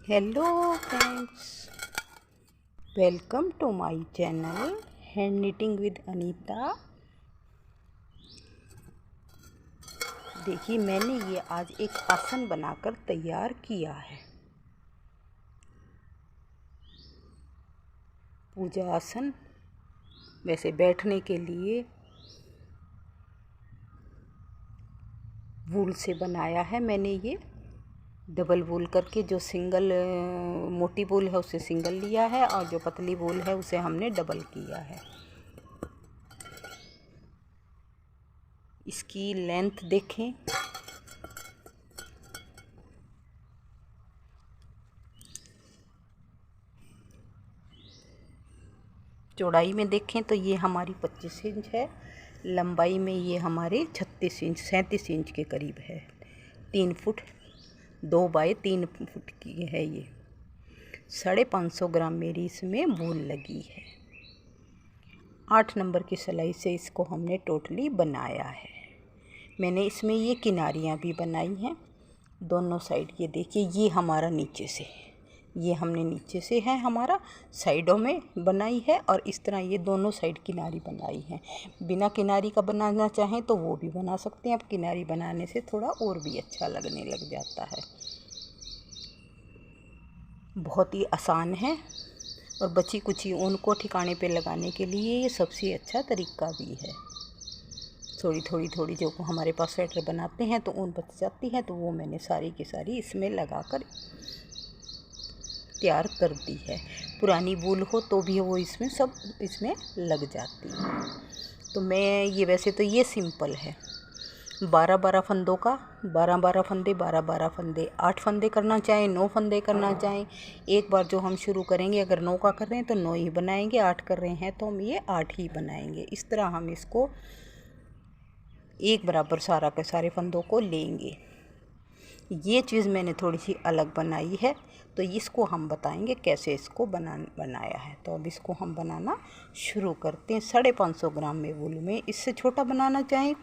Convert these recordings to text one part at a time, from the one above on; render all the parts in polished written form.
Hello friends, welcome to my channel hand knitting with Anita. देखिए, मैंने ये आज एक आसन बनाकर तैयार किया है। पूजा आसन। वैसे बैठने के लिए वूल से बनाया है मैंने। ये डबल वूल करके, जो सिंगल मोटी वूल है उसे सिंगल लिया है और जो पतली वूल है उसे हमने डबल किया है। इसकी लेंथ देखें, चौड़ाई में देखें तो ये हमारी 25 इंच है, लंबाई में ये हमारे 36 इंच 37 इंच के करीब है। 3 फुट 2 बाय 3 फुट की है ये। 550 ग्राम मेरी इसमें वूल लगी है। 8 नंबर की सिलाई से इसको हमने टोटली बनाया है। मैंने इसमें ये किनारियाँ भी बनाई हैं दोनों साइड। ये देखिए, ये हमारा नीचे से, ये हमने नीचे से है हमारा साइडों में बनाई है, और इस तरह ये दोनों साइड किनारी बनाई है। बिना किनारी का बनाना चाहें तो वो भी बना सकते हैं। अब किनारी बनाने से थोड़ा और भी अच्छा लगने लग जाता है। बहुत ही आसान है और बची कुची ऊन को ठिकाने पे लगाने के लिए ये सबसे अच्छा तरीका भी है। थोड़ी जो हमारे पास स्वेटर बनाते हैं तो ऊन बच जाती है, तो वो मैंने सारी की सारी इसमें लगाकर तैयार कर दी है। पुरानी वूल हो तो भी वो इसमें सब इसमें लग जाती है। तो मैं ये, वैसे तो ये सिंपल है। 12-12 फंदों का 12-12 फंदे 12-12 फंदे 8 फंदे करना चाहें, 9 फंदे करना चाहें। एक बार जो हम शुरू करेंगे, अगर 9 का कर रहे हैं तो 9 ही बनाएंगे, 8 कर रहे हैं तो हम ये 8 ही बनाएंगे। इस तरह हम इसको एक बराबर सारा के सारे फंदों को लेंगे। ये चीज़ मैंने थोड़ी सी अलग बनाई है, तो इसको हम बताएंगे कैसे इसको बनाया है। तो अब इसको हम बनाना शुरू करते हैं। 550 ग्राम में वूल में इससे छोटा बनाना चाहें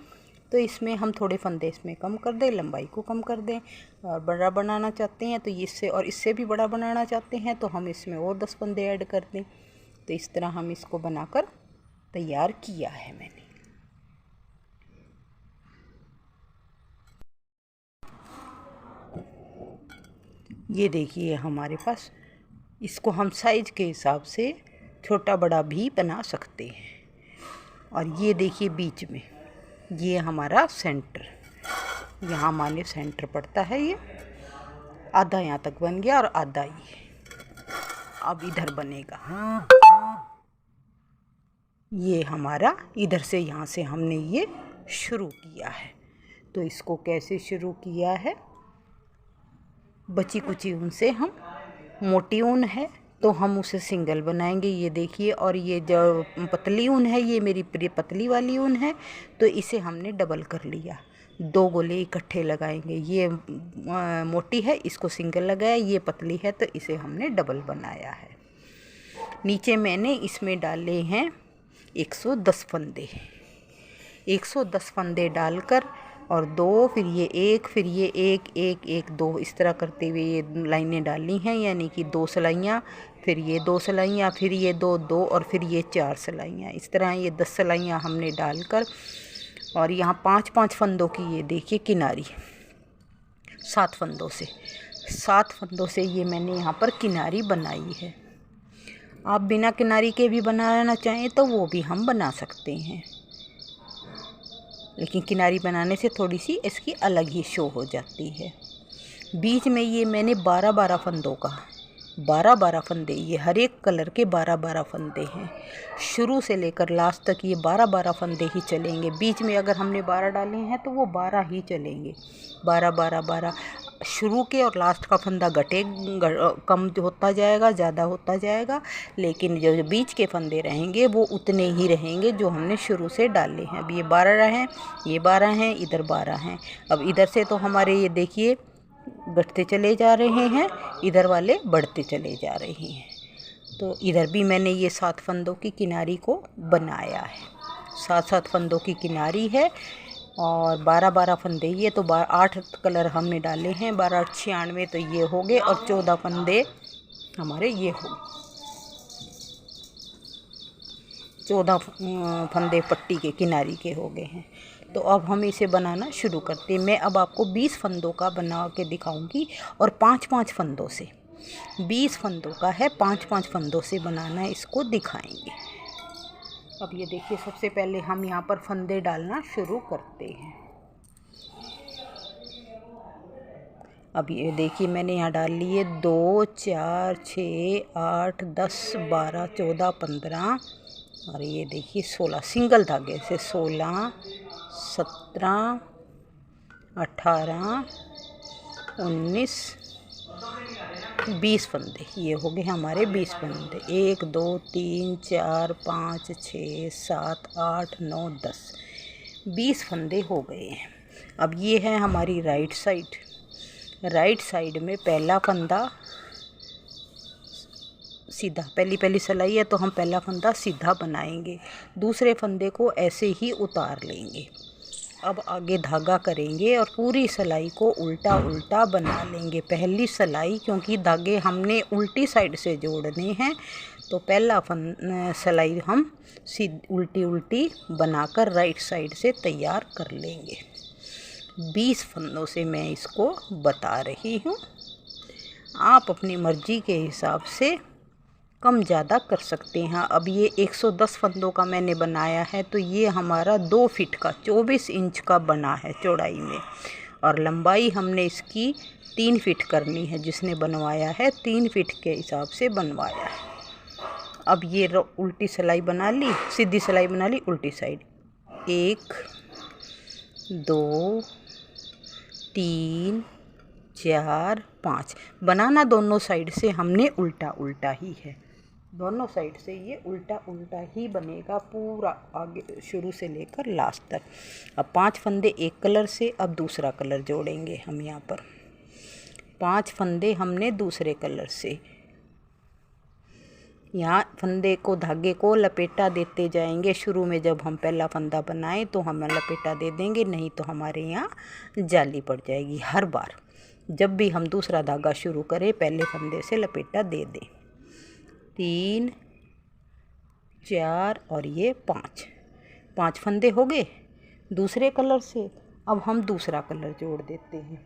तो इसमें हम थोड़े फंदे इसमें कम कर दें, लंबाई को कम कर दें। और बड़ा बनाना चाहते हैं तो इससे और इससे भी बड़ा बनाना चाहते हैं तो हम इसमें और 10 फंदे ऐड कर दें। तो इस तरह हम इसको बनाकर तैयार किया है मैंने। ये देखिए हमारे पास, इसको हम साइज के हिसाब से छोटा बड़ा भी बना सकते हैं। और ये देखिए बीच में ये हमारा सेंटर, यहाँ माने सेंटर पड़ता है। ये आधा यहाँ तक बन गया और आधा ये अब इधर बनेगा। ये हमारा इधर से, यहाँ से हमने ये शुरू किया है। तो इसको कैसे शुरू किया है, बची कुची ऊन से, हम मोटी ऊन है तो हम उसे सिंगल बनाएंगे। ये देखिए, और ये जो पतली ऊन है ये मेरी पतली वाली ऊन है, तो इसे हमने डबल कर लिया। 2 गोले इकट्ठे लगाएंगे। ये मोटी है, इसको सिंगल लगाया, ये पतली है तो इसे हमने डबल बनाया है। नीचे मैंने इसमें डाले हैं 110 फंदे। 110 फंदे डालकर और 2, फिर ये 1, फिर ये 1 1 1 2 इस तरह करते हुए ये लाइनें डालनी हैं, यानी कि 2 सिलाइयाँ, फिर ये 2 सिलाइयाँ, फिर ये 2 2 और फिर ये 4 सिलाइयाँ। इस तरह ये 10 सिलाइयाँ हमने डालकर, और यहाँ 5-5 फंदों की ये देखिए किनारी, 7 फंदों से ये मैंने यहाँ पर किनारी बनाई है। आप बिना किनारी के भी बनाना चाहें तो वो भी हम बना सकते हैं, लेकिन किनारी बनाने से थोड़ी सी इसकी अलग ही शो हो जाती है। बीच में ये मैंने 12-12 फंदों का 12-12 फंदे, ये हर एक कलर के 12-12 फंदे हैं। शुरू से लेकर लास्ट तक ये 12-12 फंदे ही चलेंगे। बीच में अगर हमने 12 डाले हैं तो वो 12 ही चलेंगे। 12-12-12 शुरू के और लास्ट का फंदा कम होता जाएगा, ज़्यादा होता जाएगा, लेकिन जो बीच के फंदे रहेंगे वो उतने ही रहेंगे जो हमने शुरू से डाले हैं। अब ये 12 हैं, ये 12 हैं, इधर 12 हैं। अब इधर से तो हमारे ये देखिए घटते चले जा रहे हैं, इधर वाले बढ़ते चले जा रहे हैं। तो इधर भी मैंने ये 7 फंदों की किनारी को बनाया है। 7-7 फंदों की किनारी है। और 12-12 फंदे, ये तो 8 कलर हमने डाले हैं, 12 96 तो ये हो गए, और 14 फंदे हमारे ये हो, 14 फंदे पट्टी के किनारी के हो गए हैं। तो अब हम इसे बनाना शुरू करते हैं। मैं अब आपको 20 फंदों का बना के दिखाऊंगी और 5-5 फंदों से, 20 फंदों का है, 5-5 फंदों से बनाना इसको दिखाएंगे। अब ये देखिए, सबसे पहले हम यहाँ पर फंदे डालना शुरू करते हैं। अब ये देखिए, मैंने यहाँ डाल लिए 2 4 6 8 10 12 14 15 और ये देखिए 16 सिंगल धागे से, 16 17 18 19 20 फंदे, ये हो गए हमारे 20 फंदे। 1 2 3 4 5 6 7 8 9 10 20 फंदे हो गए हैं। अब ये है हमारी राइट साइड। राइट साइड में पहला फंदा सीधा, पहली सिलाई है तो हम पहला फंदा सीधा बनाएंगे, दूसरे फंदे को ऐसे ही उतार लेंगे। अब आगे धागा करेंगे और पूरी सिलाई को उल्टा उल्टा बना लेंगे। पहली सिलाई, क्योंकि धागे हमने उल्टी साइड से जोड़ने हैं, तो पहला सिलाई हम उल्टी उल्टी बनाकर राइट साइड से तैयार कर लेंगे। 20 फंदों से मैं इसको बता रही हूँ, आप अपनी मर्जी के हिसाब से कम ज़्यादा कर सकते हैं। अब ये 110 फंदों का मैंने बनाया है, तो ये हमारा 2 फीट का 24 इंच का बना है चौड़ाई में, और लंबाई हमने इसकी 3 फीट करनी है। जिसने बनवाया है 3 फीट के हिसाब से बनवाया है। अब ये उल्टी सिलाई बना ली, सीधी सिलाई बना ली उल्टी साइड, 1 2 3 4 5 बनाना दोनों साइड से हमने उल्टा उल्टा ही है, दोनों साइड से ये उल्टा उल्टा ही बनेगा पूरा, आगे शुरू से लेकर लास्ट तक। अब 5 फंदे एक कलर से, अब दूसरा कलर जोड़ेंगे हम यहाँ पर। 5 फंदे हमने दूसरे कलर से, यहाँ फंदे को, धागे को लपेटा देते जाएंगे। शुरू में जब हम पहला फंदा बनाएं तो हम लपेटा दे देंगे, नहीं तो हमारे यहाँ जाली पड़ जाएगी। हर बार जब भी हम दूसरा धागा शुरू करें पहले फंदे से लपेटा दे दें। 3 4 और ये 5 फंदे हो गए दूसरे कलर से। अब हम दूसरा कलर जोड़ देते हैं,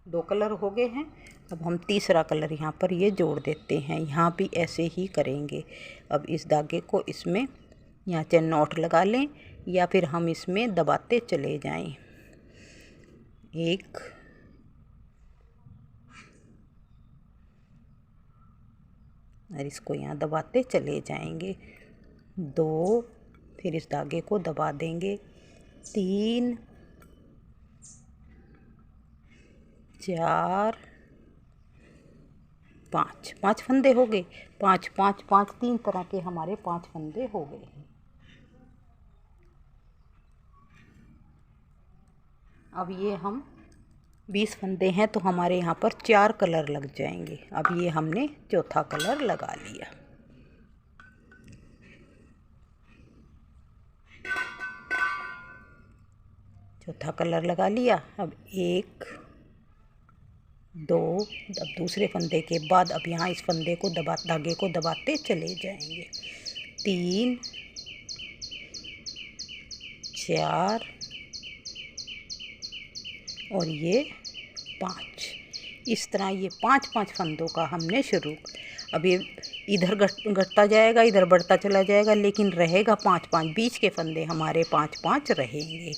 2 कलर हो गए हैं। अब हम तीसरा कलर यहाँ पर ये जोड़ देते हैं, यहाँ भी ऐसे ही करेंगे। अब इस धागे को इसमें यहाँ चाहे नॉट लगा लें या फिर हम इसमें दबाते चले जाएं। 1 और इसको यहाँ दबाते चले जाएंगे। 2, फिर इस धागे को दबा देंगे। 3 4 5 फंदे हो गए। 5 5 5 3 तरह के हमारे 5 फंदे हो गए हैं। अब ये हम 20 फंदे हैं तो हमारे यहाँ पर 4 कलर लग जाएंगे। अब ये हमने चौथा कलर लगा लिया। चौथा कलर लगा लिया। अब 1 2, अब दूसरे फंदे के बाद अब यहाँ इस फंदे को धागे को दबाते चले जाएंगे। 3 4 और ये 5। इस तरह ये 5 फंदों का हमने शुरू। अब ये इधर घटता जाएगा, इधर बढ़ता चला जाएगा, लेकिन रहेगा 5 बीच के फंदे हमारे 5 रहेंगे।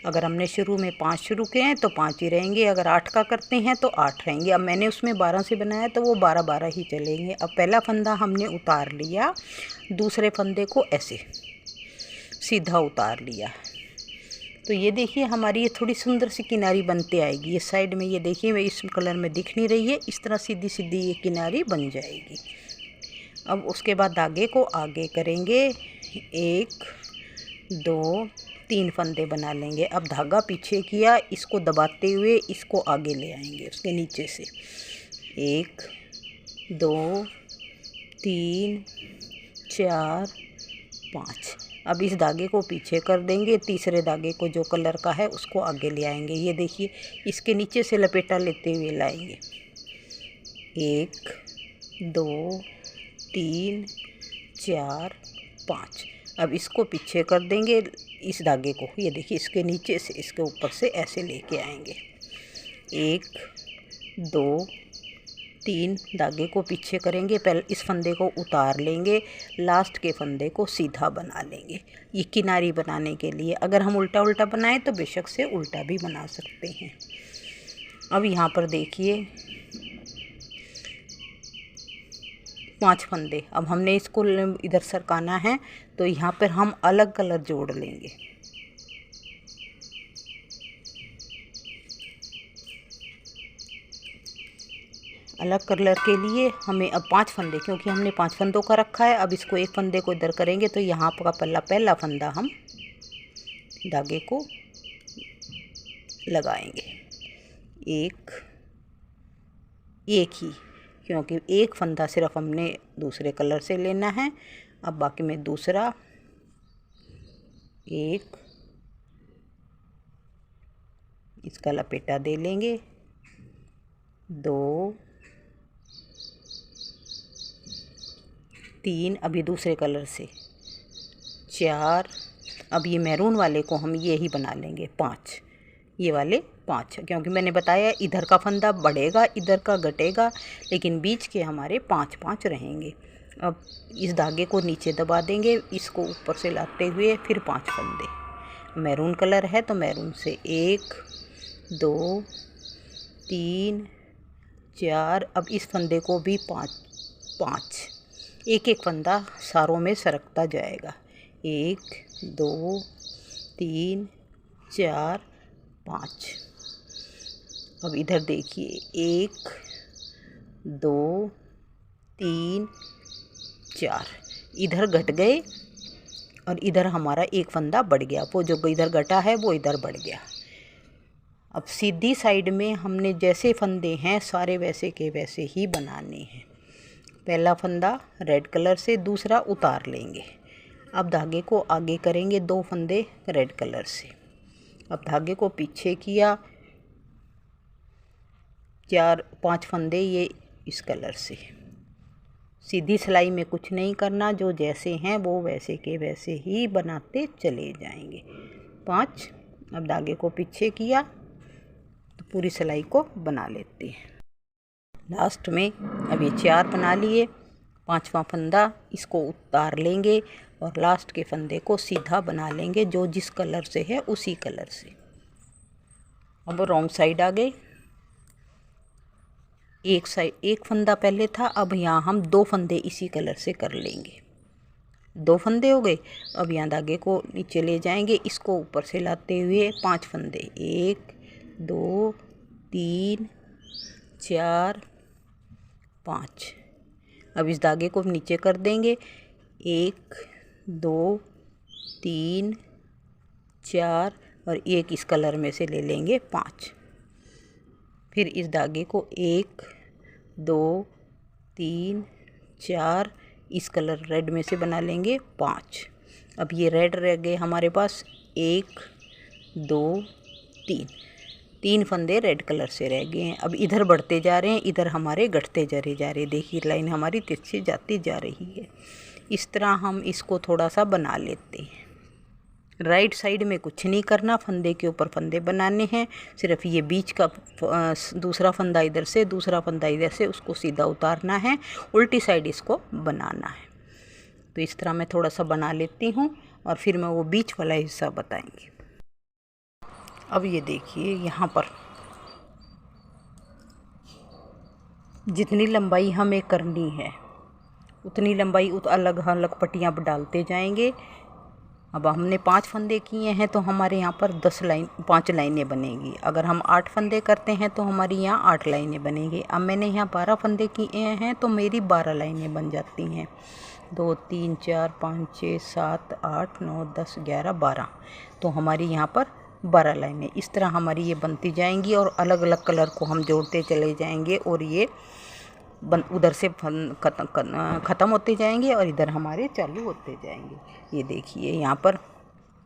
अगर हमने शुरू में 5 शुरू किए हैं तो 5 ही रहेंगे, अगर 8 का करते हैं तो 8 रहेंगे। अब मैंने उसमें 12 से बनाया तो वो 12 ही चलेंगे। अब पहला फंदा हमने उतार लिया, दूसरे फंदे को ऐसे सीधा उतार लिया, तो ये देखिए हमारी ये थोड़ी सुंदर सी किनारी बनते आएगी। ये साइड में ये देखिए इस कलर में दिख नहीं रही है, इस तरह सीधी सीधी ये किनारी बन जाएगी। अब उसके बाद धागे को आगे करेंगे, 1 2 3 फंदे बना लेंगे। अब धागा पीछे किया, इसको दबाते हुए इसको आगे ले आएंगे उसके नीचे से। 1 2 3 4 5। अब इस धागे को पीछे कर देंगे, तीसरे धागे को जो कलर का है उसको आगे ले आएंगे। ये देखिए, इसके नीचे से लपेटा लेते हुए लाएंगे। 1 2 3 4 5। अब इसको पीछे कर देंगे, इस धागे को ये देखिए इसके नीचे से इसके ऊपर से ऐसे लेके आएंगे। 1 2 3 धागे को पीछे करेंगे। पहले इस फंदे को उतार लेंगे, लास्ट के फंदे को सीधा बना लेंगे। ये किनारी बनाने के लिए, अगर हम उल्टा उल्टा बनाएं तो बेशक से उल्टा भी बना सकते हैं। अब यहाँ पर देखिए 5 फंदे। अब हमने इसको इधर सरकाना है तो यहाँ पर हम अलग कलर जोड़ लेंगे। अलग कलर के लिए हमें अब 5 फंदे, क्योंकि हमने 5 फंदों का रखा है, अब इसको एक फंदे को इधर करेंगे तो यहाँ का पहला फंदा हम धागे को लगाएंगे। एक ही, क्योंकि एक फंदा सिर्फ हमने दूसरे कलर से लेना है। अब बाकी में दूसरा, एक इसका लपेटा दे लेंगे, 2 3 अभी दूसरे कलर से, 4। अब ये मैरून वाले को हम ये ही बना लेंगे 5, ये वाले 5, क्योंकि मैंने बताया इधर का फंदा बढ़ेगा इधर का घटेगा, लेकिन बीच के हमारे 5 रहेंगे। अब इस धागे को नीचे दबा देंगे, इसको ऊपर से लाते हुए फिर 5 फंदे। मैरून कलर है तो मैरून से 1 2 3 4। अब इस फंदे को भी 5 एक फंदा सारों में सरकता जाएगा। 1 2 3 4 5। अब इधर देखिए 1 2 3 4, इधर घट गए और इधर हमारा एक फंदा बढ़ गया। वो जो इधर घटा है वो इधर बढ़ गया। अब सीधी साइड में हमने जैसे फंदे हैं सारे वैसे के वैसे ही बनाने हैं। पहला फंदा रेड कलर से, दूसरा उतार लेंगे। अब धागे को आगे करेंगे, 2 फंदे रेड कलर से। अब धागे को पीछे किया, 4-5 फंदे ये इस कलर से। सीधी सिलाई में कुछ नहीं करना, जो जैसे हैं वो वैसे के वैसे ही बनाते चले जाएंगे। 5। अब धागे को पीछे किया तो पूरी सिलाई को बना लेते हैं। लास्ट में अब ये 4 बना लिए, 5वां फंदा इसको उतार लेंगे और लास्ट के फंदे को सीधा बना लेंगे, जो जिस कलर से है उसी कलर से। अब रॉन्ग साइड आ गए, एक फंदा पहले था, अब यहाँ हम 2 फंदे इसी कलर से कर लेंगे। 2 फंदे हो गए। अब यहाँ धागे को नीचे ले जाएंगे, इसको ऊपर से लाते हुए 5 फंदे, 1 2 3 4 5। अब इस धागे को नीचे कर देंगे, 1 2 3 4 और एक इस कलर में से ले लेंगे 5। फिर इस धागे को 1 2 3 4 इस कलर रेड में से बना लेंगे 5। अब ये रेड रह गए हमारे पास, 1 2 3 फंदे रेड कलर से रह गए हैं। अब इधर बढ़ते जा रहे हैं, इधर हमारे घटते जा रहे। देखिए लाइन हमारी तिरछी जाती जा रही है। इस तरह हम इसको थोड़ा सा बना लेते हैं। राइट साइड में कुछ नहीं करना, फंदे के ऊपर फंदे बनाने हैं। सिर्फ ये बीच का दूसरा फंदा इधर से, दूसरा फंदा इधर से, उसको सीधा उतारना है, उल्टी साइड इसको बनाना है। तो इस तरह मैं थोड़ा सा बना लेती हूँ और फिर मैं वो बीच वाला हिस्सा बताएंगी। अब ये देखिए यहाँ पर जितनी लंबाई हमें करनी है उतनी लंबाई अलग अलग पट्टियाँ डालते जाएंगे। अब हमने 5 फंदे किए हैं तो हमारे यहाँ पर 5 लाइनें बनेगी। अगर हम 8 फंदे करते हैं तो हमारी यहाँ 8 लाइनें बनेंगी। अब मैंने यहाँ 12 फंदे किए हैं तो मेरी 12 लाइनें बन जाती हैं। 2 3 4 5 6 7 8 9 10 11 12, तो हमारी यहाँ पर 12 लाइनें इस तरह हमारी ये बनती जाएंगी और अलग अलग कलर को हम जोड़ते चले जाएंगे और ये उधर से ख़त्म होते जाएंगे और इधर हमारे चालू होते जाएंगे। ये देखिए यहाँ पर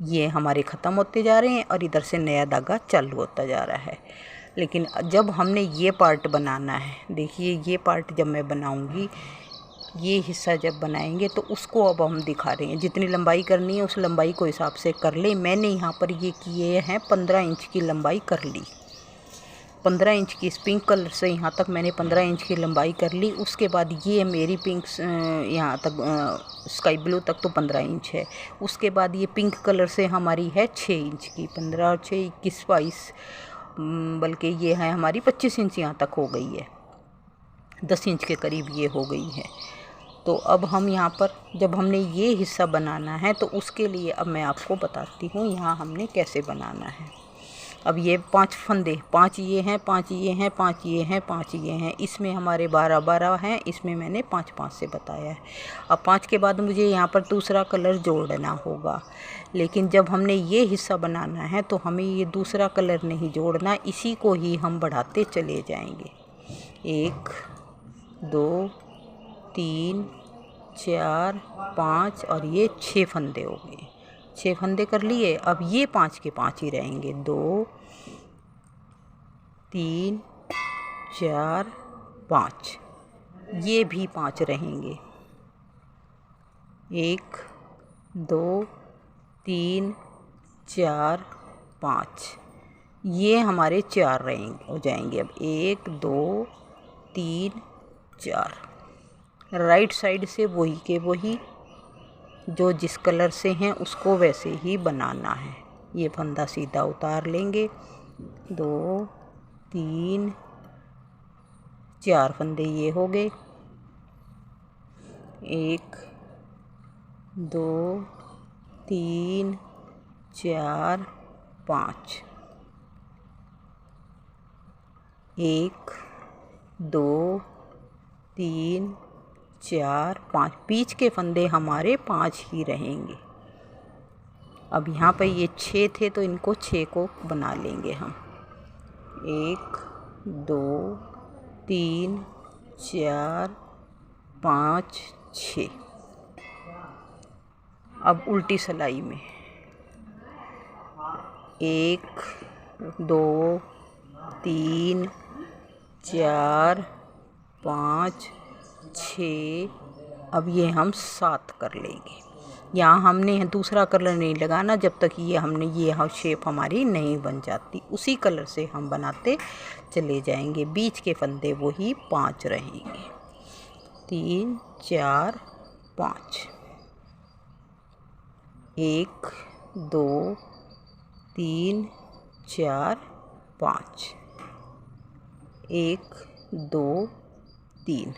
ये हमारे ख़त्म होते जा रहे हैं और इधर से नया धागा चालू होता जा रहा है। लेकिन जब हमने ये पार्ट बनाना है, देखिए ये पार्ट जब मैं बनाऊंगी, ये हिस्सा जब बनाएंगे तो उसको अब हम दिखा रहे हैं। जितनी लंबाई करनी है उस लंबाई को हिसाब से कर ले। मैंने यहाँ पर ये किए हैं 15 इंच की लंबाई कर ली। 15 इंच की इस पिंक कलर से यहाँ तक मैंने 15 इंच की लंबाई कर ली। उसके बाद ये मेरी पिंक यहाँ तक स्काई ब्लू तक तो 15 इंच है। उसके बाद ये पिंक कलर से हमारी है 6 इंच की, 15 और 6 21 22, बल्कि ये है हमारी 25 इंच यहाँ तक हो गई है, 10 इंच के करीब ये हो गई है। तो अब हम यहाँ पर जब हमने ये हिस्सा बनाना है तो उसके लिए अब मैं आपको बताती हूँ यहाँ हमने कैसे बनाना है। अब ये 5 फंदे, 5 ये हैं, 5 ये हैं, 5 ये हैं, 5 ये हैं, इसमें हमारे 12 हैं, इसमें मैंने 5 से बताया है। अब 5 के बाद मुझे यहाँ पर दूसरा कलर जोड़ना होगा, लेकिन जब हमने ये हिस्सा बनाना है तो हमें ये दूसरा कलर नहीं जोड़ना, इसी को ही हम बढ़ाते चले जाएंगे। 1 2 3 4 5 और ये 6 फंदे हो गए। 6 फंदे कर लिए। अब ये 5 के 5 ही रहेंगे, 2 3 4 5, ये भी 5 रहेंगे, 1 2 3 4 5, ये हमारे 4 रहेंगे हो जाएंगे। अब 1 2 3 4, राइट साइड से वही के वही जो जिस कलर से हैं उसको वैसे ही बनाना है। ये फंदा सीधा उतार लेंगे, 2 3 4 फंदे ये हो गए, 1 2 3 4 5, 1 2 3 4 5, बीच के फंदे हमारे 5 ही रहेंगे। अब यहाँ पर ये 6 थे तो इनको 6 को बना लेंगे हम, 1 2 3 4 5 6। अब उल्टी सिलाई में 1 2 3 4 5 6, अब ये हम 7 कर लेंगे। यहाँ हमने दूसरा कलर नहीं लगाना जब तक ये हमने ये शेप हमारी नहीं बन जाती, उसी कलर से हम बनाते चले जाएंगे। बीच के फंदे वही 5 रहेंगे, 3 4 5, 1 2 3 4 5, 1 2 3।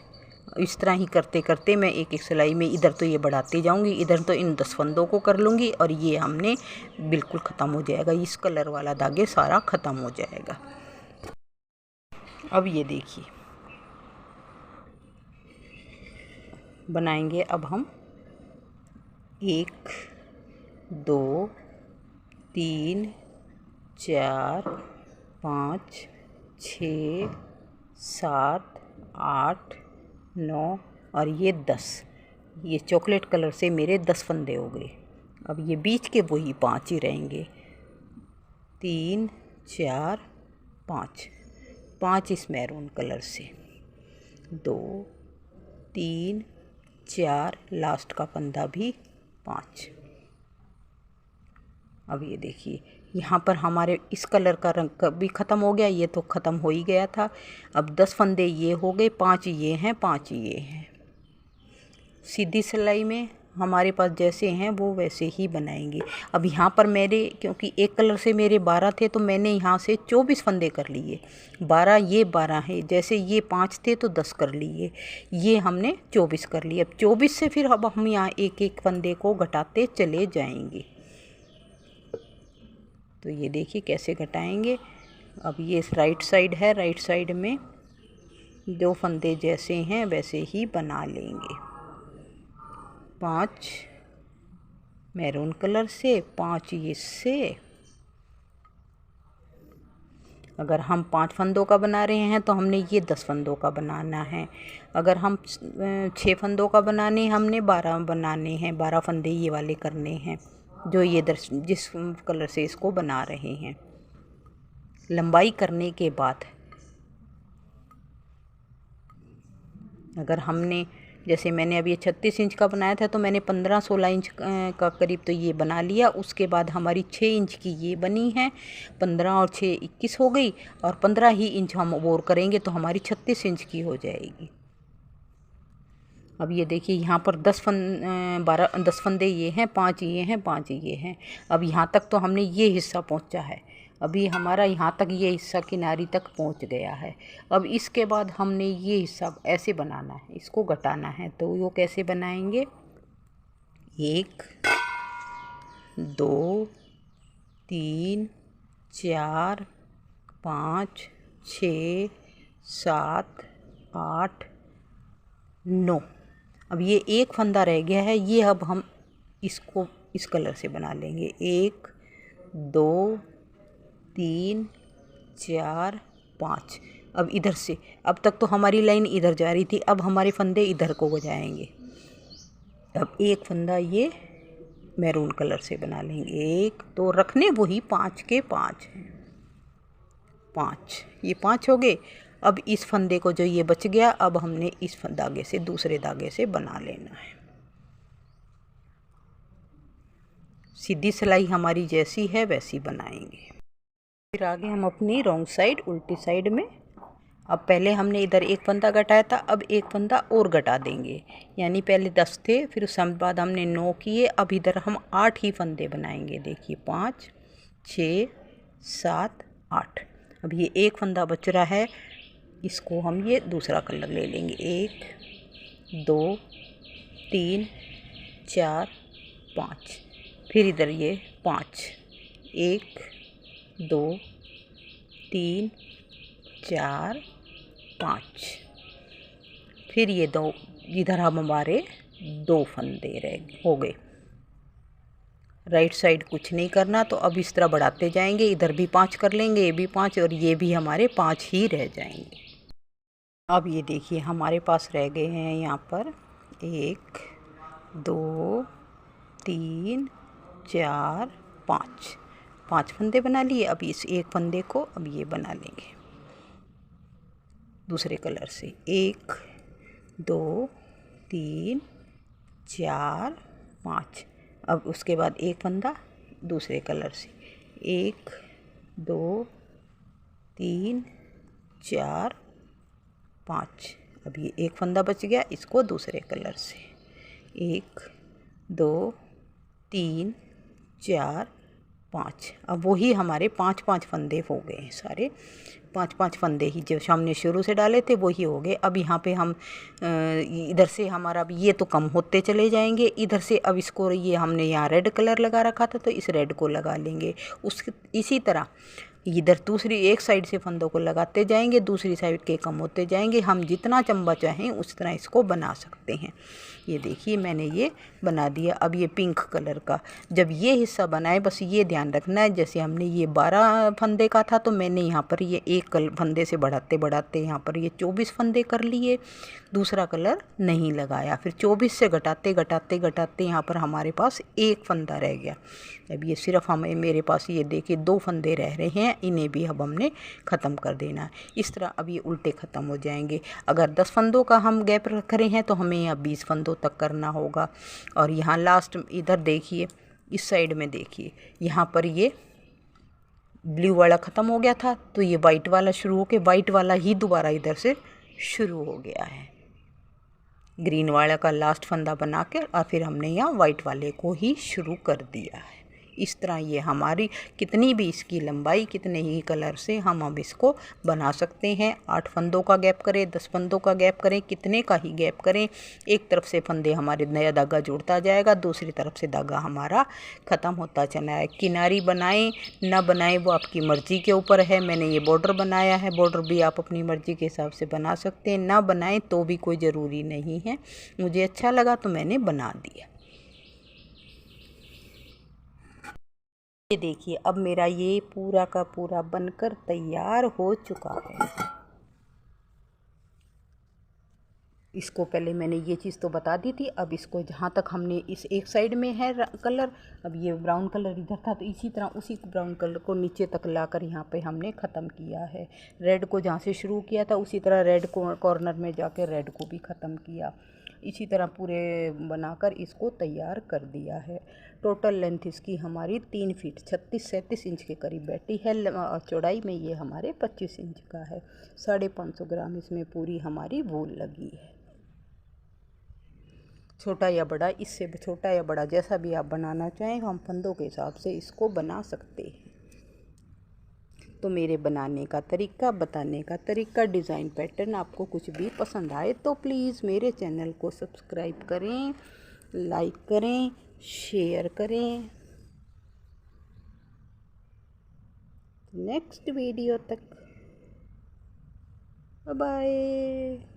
इस तरह ही करते करते मैं एक एक सिलाई में इधर तो ये बढ़ाती जाऊंगी, इधर तो इन 10 फंदों को कर लूँगी और ये हमने बिल्कुल ख़त्म हो जाएगा। इस कलर वाला धागे सारा ख़त्म हो जाएगा। अब ये देखिए बनाएंगे अब हम 1 2 3 4 5 6 7 8 9 और ये 10, ये चॉकलेट कलर से मेरे 10 फंदे हो गए। अब ये बीच के वही 5 ही रहेंगे, 3 4 5, 5 इस मैरून कलर से, 2 3 4, लास्ट का फंदा भी 5। अब ये देखिए यहाँ पर हमारे इस कलर का रंग भी ख़त्म हो गया, ये तो ख़त्म हो ही गया था। अब 10 फंदे ये हो गए, 5 ये हैं, 5 ये हैं। सीधी सिलाई में हमारे पास जैसे हैं वो वैसे ही बनाएंगे। अब यहाँ पर मेरे क्योंकि एक कलर से मेरे 12 थे तो मैंने यहाँ से 24 फंदे कर लिए। 12 ये 12 है, जैसे ये 5 थे तो 10 कर लिए, ये हमने 24 कर लिए। अब 24 से फिर अब हम यहाँ एक एक फंदे को घटाते चले जाएंगे। तो ये देखिए कैसे घटाएंगे। अब ये राइट साइड है, राइट साइड में 2 फंदे जैसे हैं वैसे ही बना लेंगे। 5 मैरून कलर से, 5 इससे, अगर हम 5 फंदों का बना रहे हैं तो हमने ये 10 फंदों का बनाना है। अगर हम 6 फंदों का बनाने हमने 12 बनाने हैं, 12 फंदे ये वाले करने हैं जो ये जिस कलर से इसको बना रहे हैं। लंबाई करने के बाद अगर हमने जैसे मैंने अभी 36 इंच का बनाया था तो मैंने 15-16 इंच का करीब तो ये बना लिया। उसके बाद हमारी 6 इंच की ये बनी है, 15 और 6 21 हो गई, और 15 ही इंच हम और करेंगे तो हमारी 36 इंच की हो जाएगी। अब ये देखिए यहाँ पर 10 फंदे ये हैं, 5 ये हैं, 5 ये हैं। अब यहाँ तक तो हमने ये हिस्सा पहुँचा है। अभी हमारा यहाँ तक ये हिस्सा किनारी तक पहुँच गया है। अब इसके बाद हमने ये हिस्सा ऐसे बनाना है, इसको घटाना है। तो वो कैसे बनाएंगे? 1 2 3 4 5 6 7 8 9। अब ये एक फंदा रह गया है, ये अब हम इसको इस कलर से बना लेंगे। 1 2 3 4 5। अब इधर से, अब तक तो हमारी लाइन इधर जा रही थी, अब हमारे फंदे इधर को जाएंगे। अब एक फंदा ये मैरून कलर से बना लेंगे। 1 तो रखने वही 5 के 5 हैं, 5 ये 5 हो गए। अब इस फंदे को जो ये बच गया, अब हमने इस धागे से दूसरे धागे से बना लेना है। सीधी सिलाई हमारी जैसी है वैसी बनाएंगे। फिर आगे हम अपनी रॉन्ग साइड, उल्टी साइड में, अब पहले हमने इधर एक फंदा घटाया था, अब एक फंदा और घटा देंगे। यानी पहले 10 थे, फिर उसके बाद हमने 9 किए, अब इधर हम 8 ही फंदे बनाएंगे। देखिए 5 6 7 8। अब ये एक फंदा बच रहा है, इसको हम ये दूसरा कलर ले लेंगे। 1 2 3 4 5। फिर इधर ये 5, 1 2 3 4 5। फिर ये 2, इधर हम हमारे 2 फंदे हो गए। राइट साइड कुछ नहीं करना, तो अब इस तरह बढ़ाते जाएंगे। इधर भी 5 कर लेंगे, ये भी 5, और ये भी हमारे 5 ही रह जाएंगे। अब ये देखिए हमारे पास रह गए हैं यहाँ पर 1 2 3 4 5, 5 फंदे बना लिए। अब इस एक फंदे को अब ये बना लेंगे दूसरे कलर से। 1 2 3 4 5। अब उसके बाद एक फंदा दूसरे कलर से। 1 2 3 4 5। अब ये एक फंदा बच गया, इसको दूसरे कलर से। 1 2 3 4 5। अब वही हमारे 5-5 फंदे हो गए हैं, सारे 5-5 फंदे ही जो हमने शुरू से डाले थे वही हो गए। अब यहाँ पे हम इधर से हमारा अब ये तो कम होते चले जाएंगे। इधर से अब इसको, ये हमने यहाँ रेड कलर लगा रखा था तो इस रेड को लगा लेंगे। इसी तरह इधर दूसरी एक साइड से फंदों को लगाते जाएंगे, दूसरी साइड के कम होते जाएंगे। हम जितना चंबा चाहें उस तरह इसको बना सकते हैं। ये देखिए मैंने ये बना दिया। अब ये पिंक कलर का जब ये हिस्सा बनाए, बस ये ध्यान रखना है, जैसे हमने ये 12 फंदे का था तो मैंने यहाँ पर ये एक फंदे से बढ़ाते बढ़ाते यहाँ पर ये 24 फंदे कर लिए, दूसरा कलर नहीं लगाया। फिर 24 से घटाते घटाते घटाते यहाँ पर हमारे पास एक फंदा रह गया। अब ये सिर्फ हमें, मेरे पास ये देखिए 2 फंदे रह रहे हैं, इन्हें भी अब हमने ख़त्म कर देना है। इस तरह अब ये उल्टे ख़त्म हो जाएंगे। अगर 10 फंदों का हम गैप रख रहे हैं तो हमें यहाँ 20 फंदों तक करना होगा। और यहाँ लास्ट इधर देखिए, इस साइड में देखिए, यहाँ पर ये ब्लू वाला ख़त्म हो गया था तो ये वाइट वाला शुरू होके वाइट वाला ही दोबारा इधर से शुरू हो गया है। ग्रीन वाला का लास्ट फंदा बना के और फिर हमने यहाँ वाइट वाले को ही शुरू कर दिया है। इस तरह ये हमारी कितनी भी इसकी लंबाई, कितने ही कलर से हम अब इसको बना सकते हैं। 8 फंदों का गैप करें, 10 फंदों का गैप करें, कितने का ही गैप करें, एक तरफ से फंदे हमारे नया धागा जुड़ता जाएगा, दूसरी तरफ से धागा हमारा ख़त्म होता चला है। किनारी बनाएं ना बनाएं वो आपकी मर्ज़ी के ऊपर है। मैंने ये बॉर्डर बनाया है, बॉर्डर भी आप अपनी मर्ज़ी के हिसाब से बना सकते हैं, ना बनाएं तो भी कोई ज़रूरी नहीं है। मुझे अच्छा लगा तो मैंने बना दिया। ये देखिए अब मेरा ये पूरा का पूरा बनकर तैयार हो चुका है। इसको पहले मैंने ये चीज़ तो बता दी थी। अब इसको जहाँ तक हमने इस एक साइड में है कलर, अब ये ब्राउन कलर इधर था तो इसी तरह उसी ब्राउन कलर को नीचे तक लाकर यहाँ पे हमने ख़त्म किया है। रेड को जहाँ से शुरू किया था उसी तरह रेड को कॉर्नर में जाके रेड को भी ख़त्म किया। इसी तरह पूरे बनाकर इसको तैयार कर दिया है। टोटल लेंथ इसकी हमारी 3 फीट 36-37 इंच के करीब बैठी है। चौड़ाई में ये हमारे 25 इंच का है। 550 ग्राम इसमें पूरी हमारी वूल लगी है। छोटा या बड़ा, इससे छोटा या बड़ा जैसा भी आप बनाना चाहें हम फंदों के हिसाब से इसको बना सकते हैं। तो मेरे बनाने का तरीका, बताने का तरीका, डिज़ाइन पैटर्न आपको कुछ भी पसंद आए तो प्लीज़ मेरे चैनल को सब्सक्राइब करें, लाइक करें, शेयर करें। नेक्स्ट वीडियो तक बाय बाय।